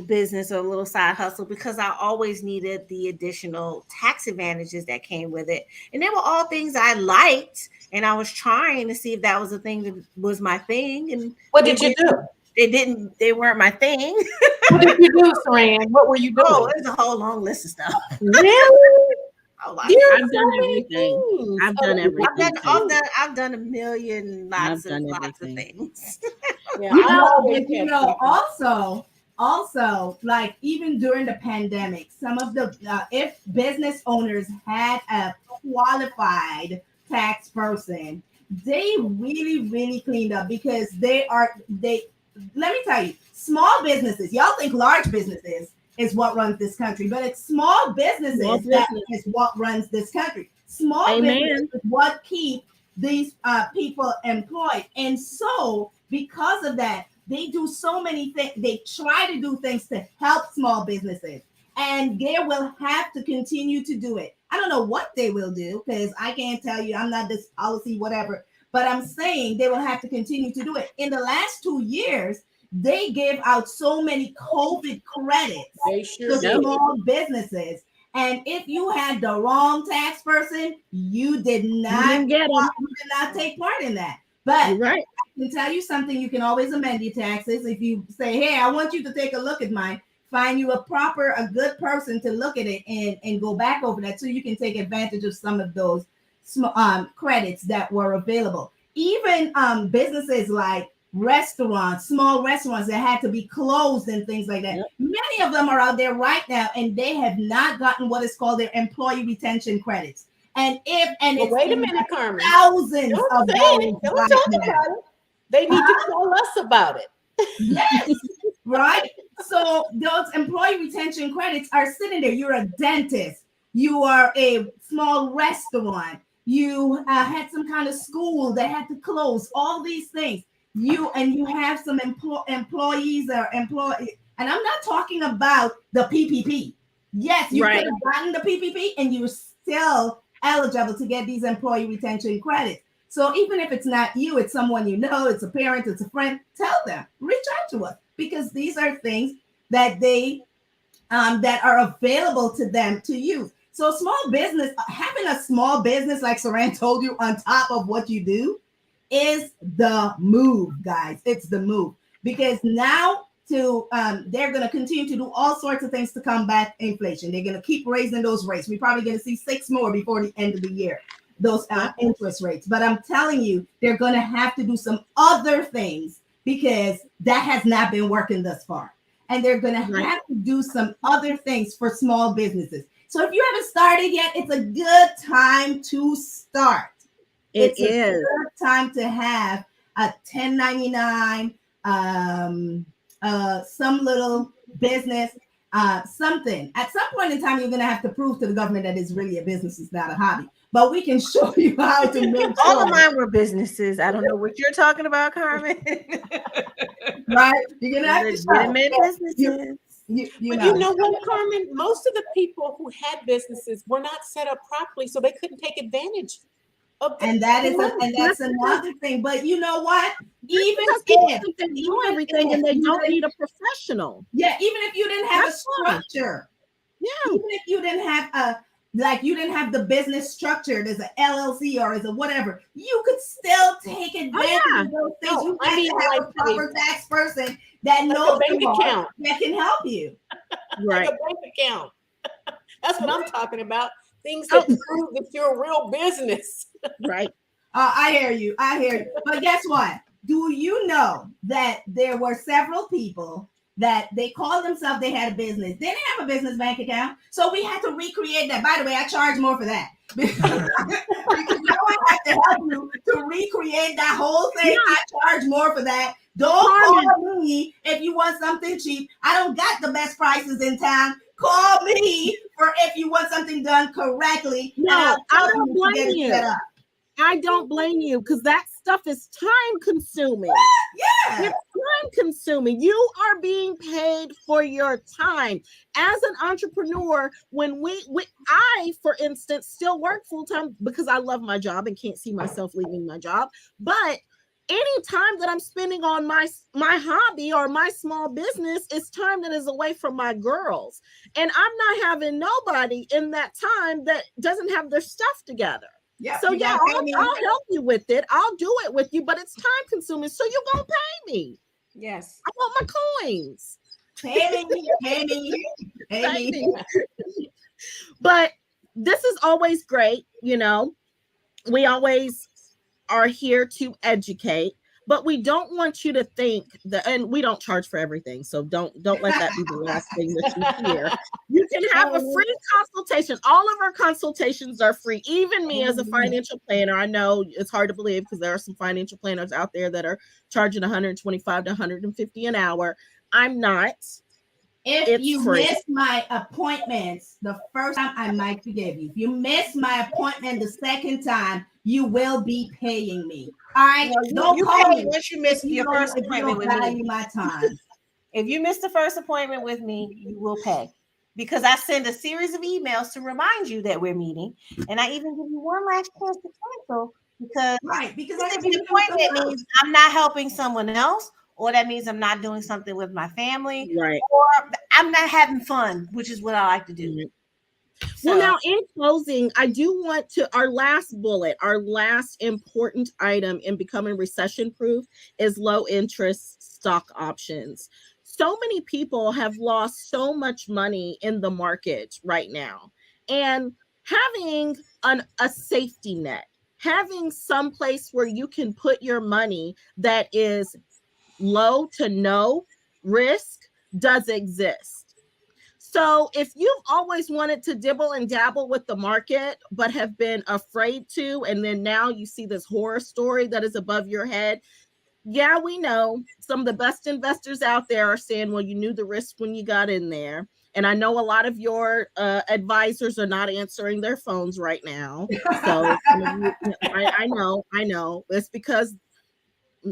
business or a little side hustle because I always needed the additional tax advantages that came with it. And they were all things I liked. And I was trying to see if that was a thing that was my thing. And what did you do? They weren't my thing. What did you do, Saran? What were you doing? Oh, there's a whole long list of stuff. Really? Oh, There are I've so done many everything. things. I've done everything. I've done a million lots of things. Yeah, You I've know, always but you had know, something. also, like even during the pandemic, some of the if business owners had a qualified tax person, they really, really cleaned up because they. Let me tell you, small businesses. Y'all think large businesses is what runs this country, but it's small businesses that is what runs this country. Small business is what keep these people employed, and so because of that, they do so many things. They try to do things to help small businesses, and they will have to continue to do it. I don't know what they will do because I can't tell you. I'm not this policy, whatever. But I'm saying they will have to continue to do it. In the last 2 years, they gave out so many COVID credits to small businesses. And if you had the wrong tax person, you did not take part in that. But I can tell you something, you can always amend your taxes. If you say, hey, I want you to take a look at mine, find you a good person to look at it and go back over that so you can take advantage of some of those credits that were available. Even businesses like restaurants, small restaurants that had to be closed and things like that. Yep. Many of them are out there right now, and they have not gotten what is called their employee retention credits. And it's wait a minute, Carmen. Thousands of dollars. Don't talk about it. They need to tell us about it. Yes, right. So those employee retention credits are sitting there. You're a dentist. You are a small restaurant. You had some kind of school that had to close. All these things. You have some employees or employee. And I'm not talking about the PPP. Yes, you could have gotten the PPP and you're still eligible to get these employee retention credits. So even if it's not you, it's someone you know, it's a parent, it's a friend, tell them, reach out to us because these are things that they that are available to them to use. So small business, having a small business like Saran told you on top of what you do is the move, guys. It's the move because now they're going to continue to do all sorts of things to combat inflation. They're going to keep raising those rates. We're probably going to see 6 more before the end of the year, those interest rates. But I'm telling you, they're going to have to do some other things because that has not been working thus far. And they're going to have to do some other things for small businesses. So if you haven't started yet, it's a good time to start. It's a good time to have a 1099, some little business, something. At some point in time, you're going to have to prove to the government that it's really a business, it's not a hobby. But we can show you how to make sure. All of mine were businesses. I don't know what you're talking about, Carmen. Right? You're going to have to show businesses. You know what, Carmen? Most of the people who had businesses were not set up properly, so they couldn't take advantage of and that's another thing. But you know what? Even if they do everything and they don't need a professional. Yeah, even if you didn't have a structure. Yeah. Even if you didn't have you didn't have the business structured as an LLC or as a whatever, you could still take advantage of those things. You have to have a proper tax person that knows bank account that can help you. Like a bank account. That's what I'm talking about. Things that prove that you're a real business. Right. I hear you. But guess what? Do you know that there were several people that they called themselves, they had a business. They didn't have a business bank account. So we had to recreate that. By the way, I charge more for that. because now I have to help you to recreate that whole thing. Yeah. I charge more for that. Don't call me if you want something cheap. I don't got the best prices in town. Call me for if you want something done correctly. No, I don't blame you. I don't blame you because that stuff is time consuming. Yeah. It's time consuming. You are being paid for your time. As an entrepreneur, when I, for instance, still work full time because I love my job and can't see myself leaving my job. But any time that I'm spending on my hobby or my small business is time that is away from my girls. And I'm not having nobody in that time that doesn't have their stuff together. Yeah, so I'll help you with it. I'll do it with you, but it's time consuming. So you're gonna pay me. Yes. I want my coins. Pay me, pay me, pay me. But this is always great. We always are here to educate, but we don't want you to think that, and we don't charge for everything, so don't let that be the last thing that you hear. You can have a free consultation. All of our consultations are free. Even me as a financial planner, I know it's hard to believe because there are some financial planners out there that are charging 125 to 150 an hour. I'm not. If you miss my appointments the first time, I might forgive you. If you miss my appointment the second time, you will be paying me. All right? Don't call me once you miss your first appointment with me. My time. If you miss the first appointment with me, you will pay. Because I send a series of emails to remind you that we're meeting. And I even give you one last chance to cancel because the appointment means I'm not helping someone else, or that means I'm not doing something with my family, right? Or I'm not having fun, which is what I like to do. Mm-hmm. So, well, now in closing, I do want to, our last bullet, our last important item in becoming recession proof is low interest stock options. So many people have lost so much money in the market right now. And having a safety net, having some place where you can put your money that is low to no risk does exist. So if you've always wanted to dibble and dabble with the market, but have been afraid to, and then now you see this horror story that is above your head, yeah, we know some of the best investors out there are saying, well, you knew the risk when you got in there. And I know a lot of your advisors are not answering their phones right now. So I know. It's because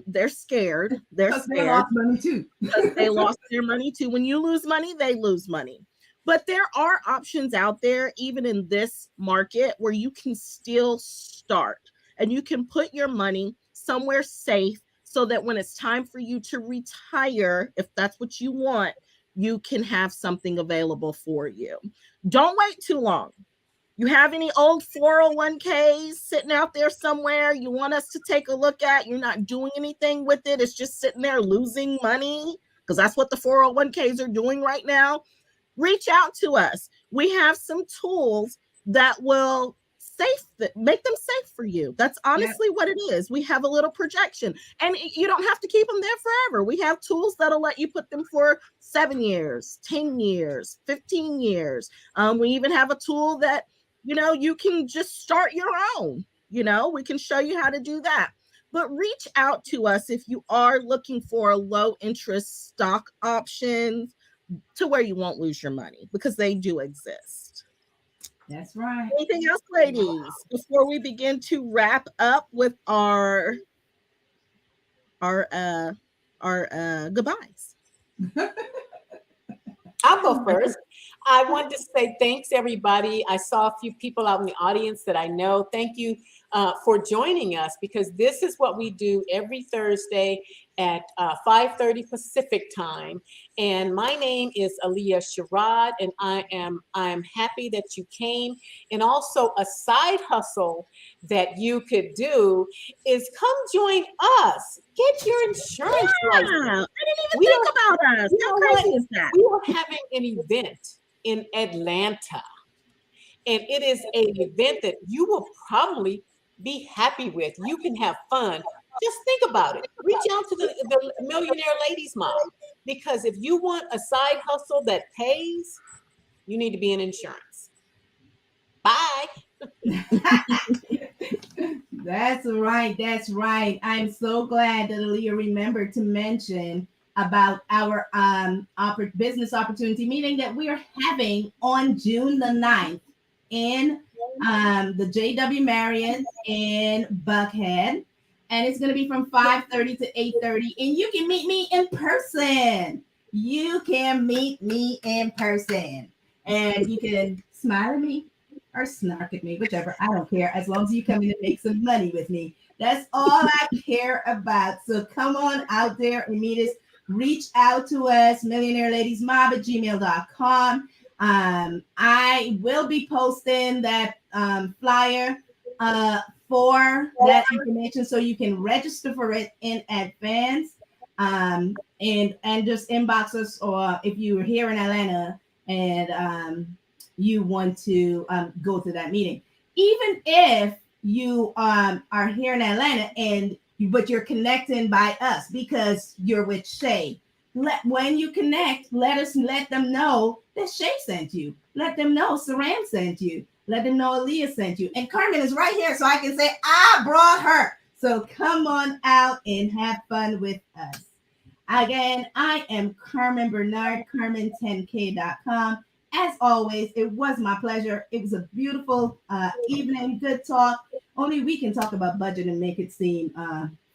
they're scared. They're scared. They lost money too. Because they lost their money too. When you lose money, they lose money. But there are options out there, even in this market, where you can still start and you can put your money somewhere safe so that when it's time for you to retire, if that's what you want, you can have something available for you. Don't wait too long. You have any old 401ks sitting out there somewhere you want us to take a look at? You're not doing anything with it. It's just sitting there losing money because that's what the 401ks are doing right now. Reach out to us. We have some tools that will make them safe for you. That's honestly what it is. We have a little projection and you don't have to keep them there forever. We have tools that'll let you put them for 7 years, 10 years, 15 years. We even have a tool that you can just start your own. We can show you how to do that. But reach out to us if you are looking for a low interest stock options to where you won't lose your money, because they do exist. That's right. Anything else, ladies, before we begin to wrap up with our goodbyes? I'll go first. I wanted to say thanks, everybody. I saw a few people out in the audience that I know. Thank you for joining us, because this is what we do every Thursday at 5:30 Pacific time. And my name is Aaliyah Sherrod, and I am happy that you came. And also a side hustle that you could do is come join us. Get your insurance license. I didn't even think about us. How crazy is that? We are having an event in Atlanta, and it is an event that you will probably be happy with. You can have fun. Just think about it. Reach out to the Millionaire Ladies Mob, because if you want a side hustle that pays, you need to be in insurance. Bye. That's right. That's right. I'm so glad that Aaliyah remembered to mention about our business opportunity meeting that we are having on June the 9th in the JW Marriott in Buckhead. And it's going to be from 5:30 to 8:30. And you can meet me in person. You can meet me in person. And you can smile at me or snark at me, whichever. I don't care. As long as you come in and make some money with me. That's all I care about. So come on out there and meet us. Reach out to us, millionaireladiesmob@gmail.com. I will be posting that flyer for that information so you can register for it in advance. and just inbox us, or if you're here in Atlanta and you want to go to that meeting. Even if you are here in Atlanta but you're connecting by us because you're with Shay. When you connect, let them know that Shay sent you. Let them know Saran sent you. Let them know Aaliyah sent you. And Carmen is right here, so I can say I brought her. So come on out and have fun with us. Again, I am Carmen Bernard, Carmen10k.com. As always, it was my pleasure. It was a beautiful evening, good talk. Only we can talk about budget and make it seem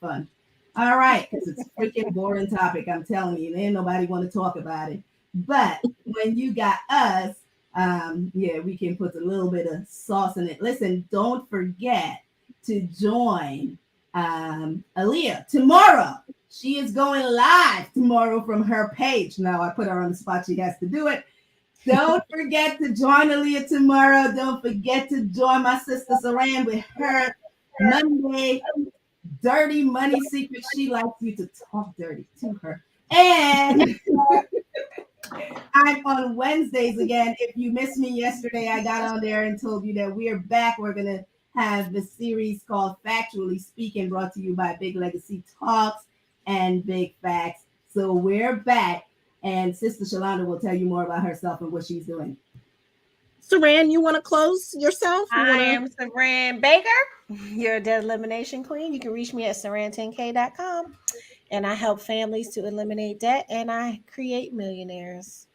fun. All right, because it's a freaking boring topic. I'm telling you, ain't nobody want to talk about it. But when you got us, we can put a little bit of sauce in it. Listen, don't forget to join Aaliyah tomorrow. She is going live tomorrow from her page. Now I put her on the spot. She has to do it. Don't forget to join Aaliyah tomorrow. Don't forget to join my sister Saran with her Monday Dirty Money Secrets. She likes you to talk dirty to her. And I'm on Wednesdays again. If you missed me yesterday, I got on there and told you that we are back. We're going to have the series called Factually Speaking, brought to you by Big Legacy Talks and Big Facts. So we're back. And Sister Shalonda will tell you more about herself and what she's doing. Saran, you want to close yourself? I am Saran Baker, your debt elimination queen. You can reach me at saran10k.com. And I help families to eliminate debt, and I create millionaires.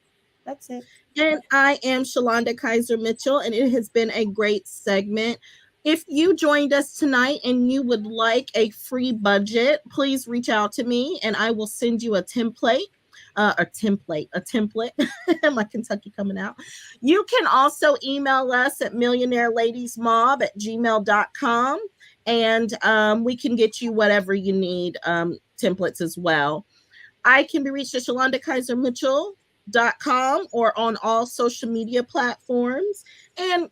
That's it. And I am Shalonda Kaiser Mitchell, and it has been a great segment. If you joined us tonight and you would like a free budget, please reach out to me and I will send you a template. My Kentucky coming out. You can also email us at millionaireladiesmob@gmail.com, and we can get you whatever you need, templates as well. I can be reached at ShalondaKaiserMitchell.com or on all social media platforms. And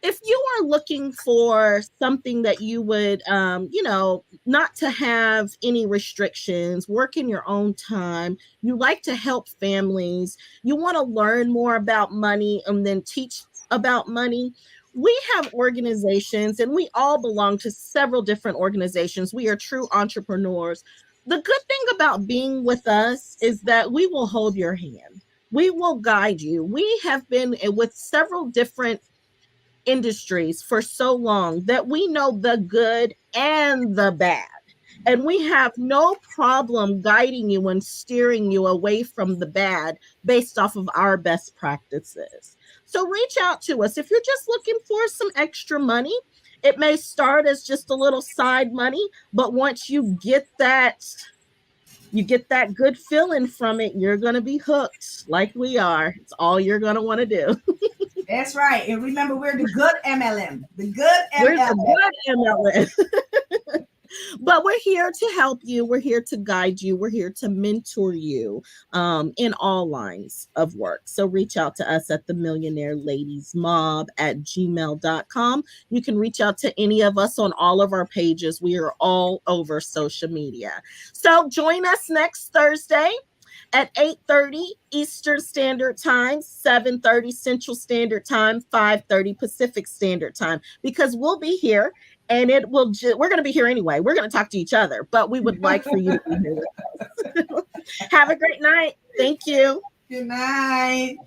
if you are looking for something that you would, not to have any restrictions, work in your own time, you like to help families, you want to learn more about money and then teach about money, we have organizations and we all belong to several different organizations. We are true entrepreneurs. The good thing about being with us is that we will hold your hand. We will guide you. We have been with several different industries for so long that we know the good and the bad. And we have no problem guiding you and steering you away from the bad based off of our best practices. So reach out to us. If you're just looking for some extra money, it may start as just a little side money, but once you get that good feeling from it, you're going to be hooked like we are. It's all you're going to want to do. That's right. And remember, we're the good MLM. The good MLM. We're the good MLM. But we're here to help you. We're here to guide you. We're here to mentor you in all lines of work. So reach out to us at the millionaireladiesmob@gmail.com. You can reach out to any of us on all of our pages. We are all over social media. So join us next Thursday at 8:30 Eastern Standard Time, 7:30 Central Standard Time, 5:30 Pacific Standard Time, because we'll be here and we're going to be here anyway. We're going to talk to each other, but we would like for you to be here with us. Have a great night. Thank you. Good night.